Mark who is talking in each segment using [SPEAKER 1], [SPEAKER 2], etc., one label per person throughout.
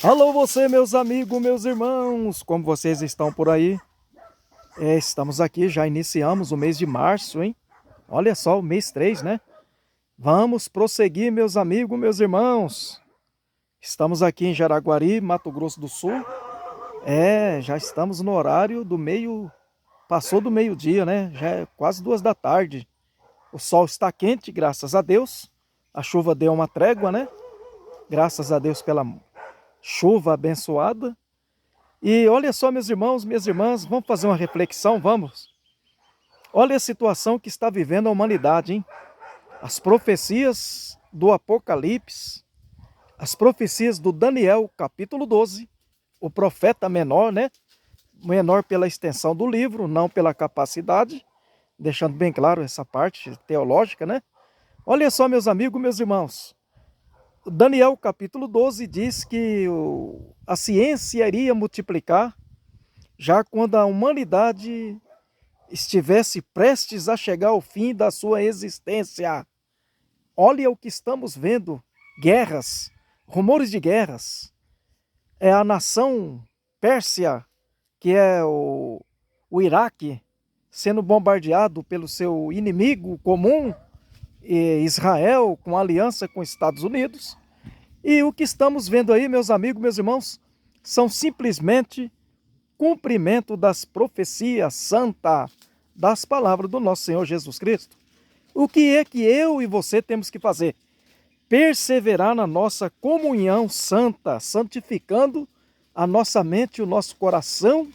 [SPEAKER 1] Alô você, meus amigos, meus irmãos, como vocês estão por aí? Estamos aqui, já iniciamos o mês de março, hein? Olha só, o mês 3, né? Vamos prosseguir, meus amigos, meus irmãos. Estamos aqui em Jaraguari, Mato Grosso do Sul. Já estamos no horário do meio, passou do meio-dia, né? Já é quase 2 da tarde. O sol está quente, graças a Deus. A chuva deu uma trégua, né? Graças a Deus pela chuva abençoada. E olha só, meus irmãos, minhas irmãs, vamos fazer uma reflexão, vamos? Olha a situação que está vivendo a humanidade, hein? As profecias do Apocalipse, as profecias do Daniel, capítulo 12, o profeta menor, né? Menor pela extensão do livro, não pela capacidade, deixando bem claro essa parte teológica, né? Olha só, meus amigos, meus irmãos, Daniel, capítulo 12, diz que a ciência iria multiplicar já quando a humanidade estivesse prestes a chegar ao fim da sua existência. Olha o que estamos vendo: guerras, rumores de guerras. É a nação Pérsia, que é o Iraque, sendo bombardeado pelo seu inimigo comum, Israel, com aliança com os Estados Unidos. E o que estamos vendo aí, meus amigos, meus irmãos, são simplesmente cumprimento das profecias santas das palavras do nosso Senhor Jesus Cristo. O que é que eu e você temos que fazer? Perseverar na nossa comunhão santa, santificando a nossa mente e o nosso coração,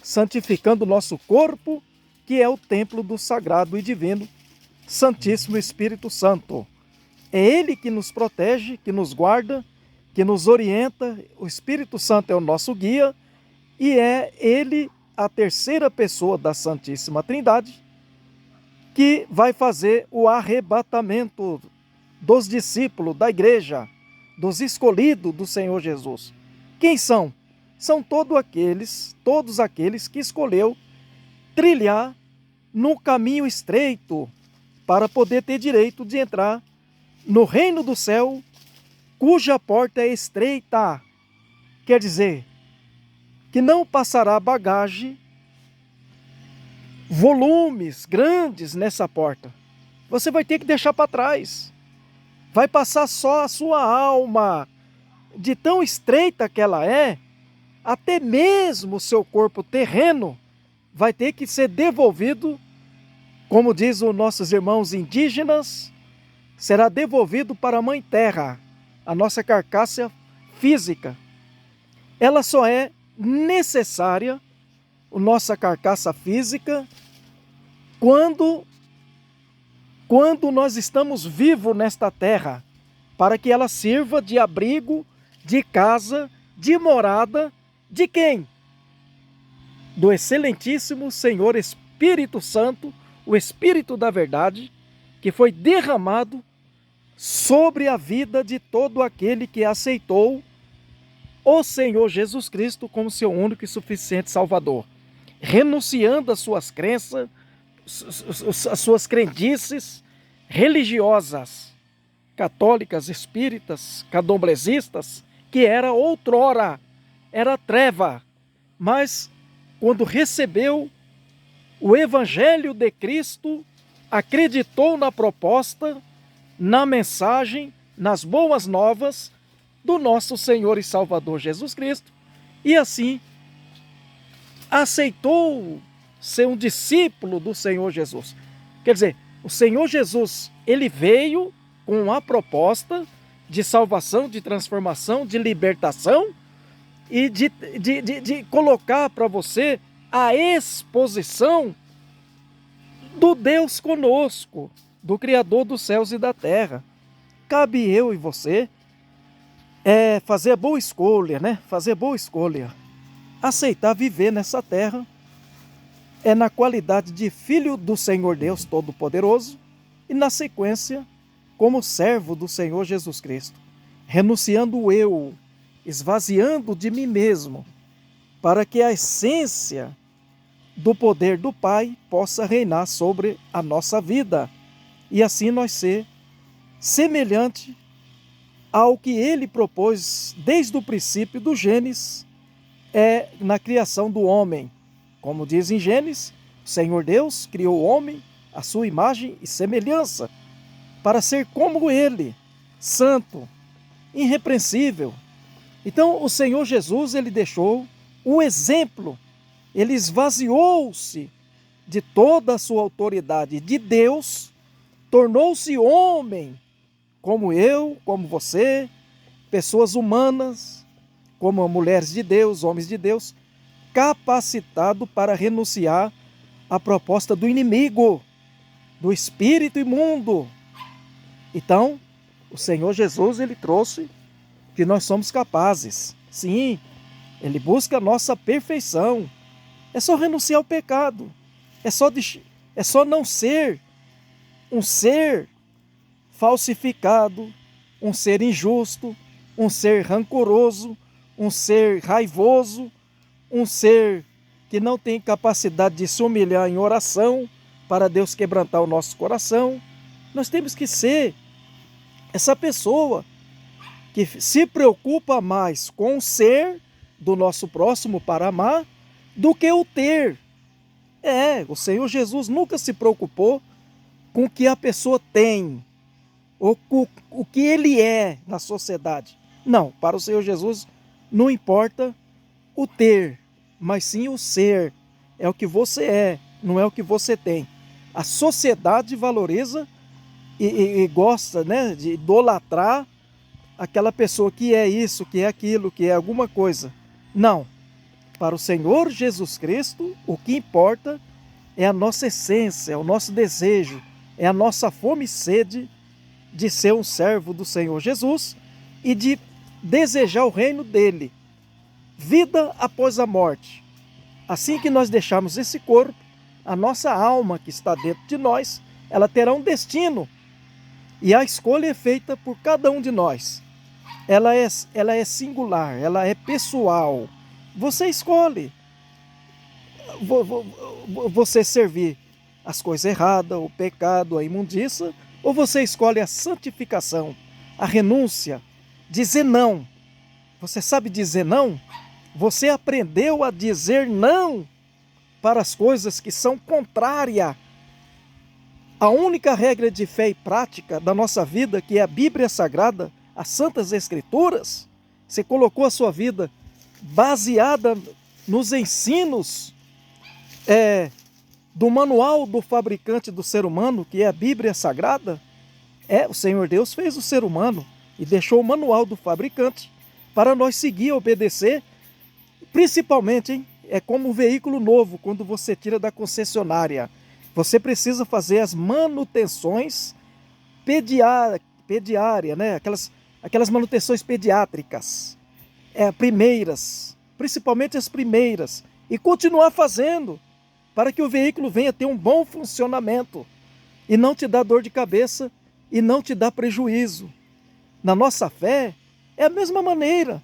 [SPEAKER 1] santificando o nosso corpo, que é o templo do sagrado e divino Santíssimo Espírito Santo. É Ele que nos protege, que nos guarda, que nos orienta. O Espírito Santo é o nosso guia e é Ele a terceira pessoa da Santíssima Trindade que vai fazer o arrebatamento dos discípulos da igreja, dos escolhidos do Senhor Jesus. Quem são? São todos aqueles que escolheu trilhar no caminho estreito para poder ter direito de entrar no reino do céu, cuja porta é estreita. Quer dizer, que não passará bagagem, volumes grandes nessa porta. Você vai ter que deixar para trás. Vai passar só a sua alma. De tão estreita que ela é, até mesmo o seu corpo terreno vai ter que ser devolvido, como diz os nossos irmãos indígenas, será devolvido para a Mãe Terra, a nossa carcaça física. Ela só é necessária, a nossa carcaça física, quando nós estamos vivos nesta terra, para que ela sirva de abrigo, de casa, de morada, de quem? Do excelentíssimo Senhor Espírito Santo, o Espírito da verdade, que foi derramado sobre a vida de todo aquele que aceitou o Senhor Jesus Cristo como seu único e suficiente Salvador, renunciando às suas crenças, às suas crendices religiosas, católicas, espíritas, candomblessistas, que era outrora, era treva, mas quando recebeu o Evangelho de Cristo, acreditou na proposta, na mensagem, nas boas novas do nosso Senhor e Salvador Jesus Cristo, e assim aceitou ser um discípulo do Senhor Jesus. Quer dizer, o Senhor Jesus, ele veio com a proposta de salvação, de transformação, de libertação e de colocar para você a exposição do Deus conosco, do Criador dos céus e da terra. Cabe eu e você fazer a boa escolha, né? Fazer boa escolha. Aceitar viver nessa terra na qualidade de filho do Senhor Deus Todo-Poderoso e, na sequência, como servo do Senhor Jesus Cristo, renunciando o eu, esvaziando de mim mesmo, para que a essência do poder do Pai possa reinar sobre a nossa vida e assim nós ser semelhante ao que ele propôs desde o princípio do Gênesis, na criação do homem. Como diz em Gênesis, o Senhor Deus criou o homem à sua imagem e semelhança, para ser como ele, santo, irrepreensível. Então o Senhor Jesus, ele deixou o exemplo, ele esvaziou-se de toda a sua autoridade de Deus, tornou-se homem, como eu, como você, pessoas humanas, como mulheres de Deus, homens de Deus, capacitado para renunciar à proposta do inimigo, do espírito imundo. Então, o Senhor Jesus, ele trouxe que nós somos capazes. Sim, ele busca a nossa perfeição. É só renunciar ao pecado. É só não ser um ser falsificado, um ser injusto, um ser rancoroso, um ser raivoso, um ser que não tem capacidade de se humilhar em oração para Deus quebrantar o nosso coração. Nós temos que ser essa pessoa que se preocupa mais com o ser do nosso próximo para amar do que o ter. O Senhor Jesus nunca se preocupou com o que a pessoa tem, ou com o que ele é na sociedade. Não, para o Senhor Jesus não importa o ter, mas sim o ser. É o que você é, não é o que você tem. A sociedade valoriza e gosta, né, de idolatrar aquela pessoa que é isso, que é aquilo, que é alguma coisa. Não. Para o Senhor Jesus Cristo, o que importa é a nossa essência, é o nosso desejo, é a nossa fome e sede de ser um servo do Senhor Jesus e de desejar o reino dele, vida após a morte. Assim que nós deixarmos esse corpo, a nossa alma que está dentro de nós, ela terá um destino. E a escolha é feita por cada um de nós. Ela é singular, ela é pessoal. Você escolhe você servir as coisas erradas, o pecado, a imundícia, ou você escolhe a santificação, a renúncia, dizer não. Você sabe dizer não? Você aprendeu a dizer não para as coisas que são contrárias à única regra de fé e prática da nossa vida, que é a Bíblia Sagrada, as Santas Escrituras? Você colocou a sua vida baseada nos ensinos do manual do fabricante do ser humano, que é a Bíblia Sagrada? O Senhor Deus fez o ser humano e deixou o manual do fabricante para nós seguir e obedecer. Principalmente, é como um veículo novo, quando você tira da concessionária. Você precisa fazer as manutenções pediárias, né? Aquelas manutenções pediátricas, primeiras, principalmente as primeiras, e continuar fazendo, para que o veículo venha ter um bom funcionamento, e não te dar dor de cabeça, e não te dar prejuízo. Na nossa fé, é a mesma maneira.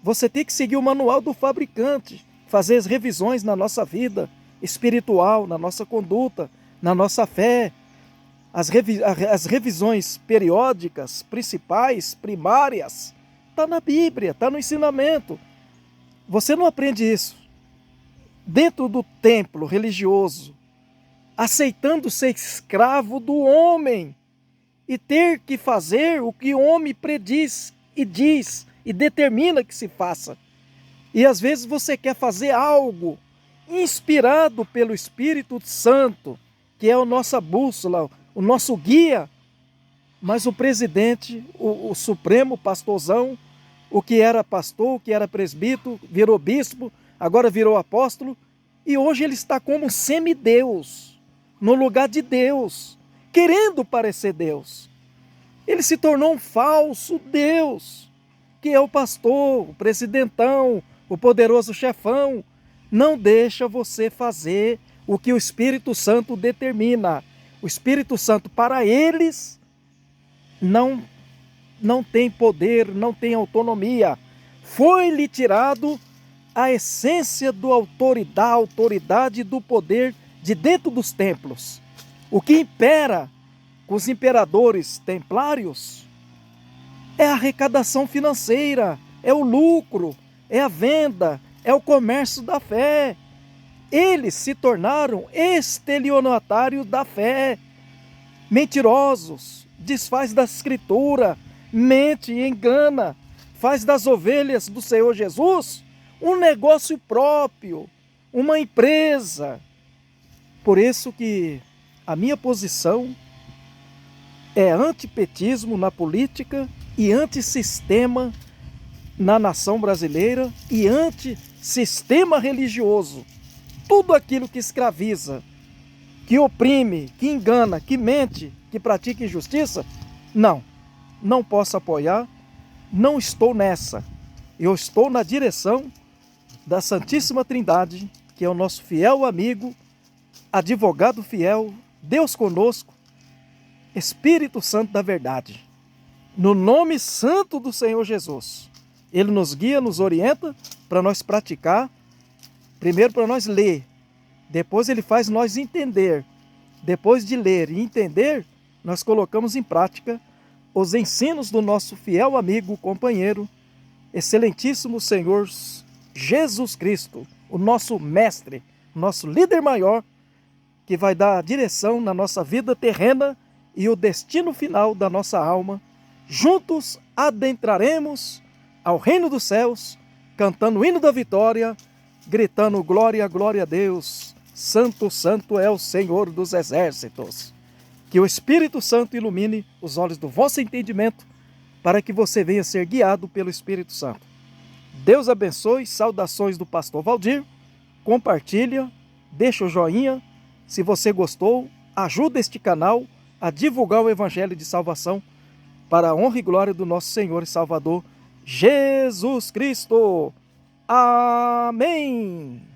[SPEAKER 1] Você tem que seguir o manual do fabricante, fazer as revisões na nossa vida espiritual, na nossa conduta, na nossa fé. As revisões periódicas, principais, primárias, está na Bíblia, está no ensinamento. Você não aprende isso dentro do templo religioso, aceitando ser escravo do homem e ter que fazer o que o homem prediz e diz e determina que se faça. E às vezes você quer fazer algo inspirado pelo Espírito Santo, que é a nossa bússola, o nosso guia, mas o presidente, o supremo pastorzão, o que era pastor, o que era presbítero, virou bispo, agora virou apóstolo, e hoje ele está como um semideus, no lugar de Deus, querendo parecer Deus. Ele se tornou um falso Deus, que é o pastor, o presidentão, o poderoso chefão. Não deixa você fazer o que o Espírito Santo determina. O Espírito Santo, para eles, não tem poder, não tem autonomia. Foi-lhe tirado a essência da autoridade e do poder de dentro dos templos. O que impera com os imperadores templários é a arrecadação financeira, é o lucro, é a venda, é o comércio da fé. Eles se tornaram estelionatários da fé, mentirosos, desfaz da escritura, mente e engana, faz das ovelhas do Senhor Jesus um negócio próprio, uma empresa. Por isso que a minha posição é antipetismo na política e antissistema na nação brasileira e antissistema religioso. Tudo aquilo que escraviza, que oprime, que engana, que mente, que pratica injustiça, não posso apoiar, não estou nessa. Eu estou na direção da Santíssima Trindade, que é o nosso fiel amigo, advogado fiel, Deus conosco, Espírito Santo da verdade. No nome santo do Senhor Jesus. Ele nos guia, nos orienta para nós praticar, primeiro para nós ler, depois ele faz nós entender. Depois de ler e entender, nós colocamos em prática os ensinos do nosso fiel amigo, companheiro, excelentíssimo Senhor Jesus Cristo, o nosso mestre, nosso líder maior, que vai dar a direção na nossa vida terrena e o destino final da nossa alma. Juntos adentraremos ao reino dos céus, cantando o hino da vitória, gritando glória, glória a Deus, santo, santo é o Senhor dos exércitos. Que o Espírito Santo ilumine os olhos do vosso entendimento, para que você venha ser guiado pelo Espírito Santo. Deus abençoe, saudações do pastor Valdir, compartilha, deixa o joinha, se você gostou, ajuda este canal a divulgar o Evangelho de salvação para a honra e glória do nosso Senhor e Salvador, Jesus Cristo. Amém!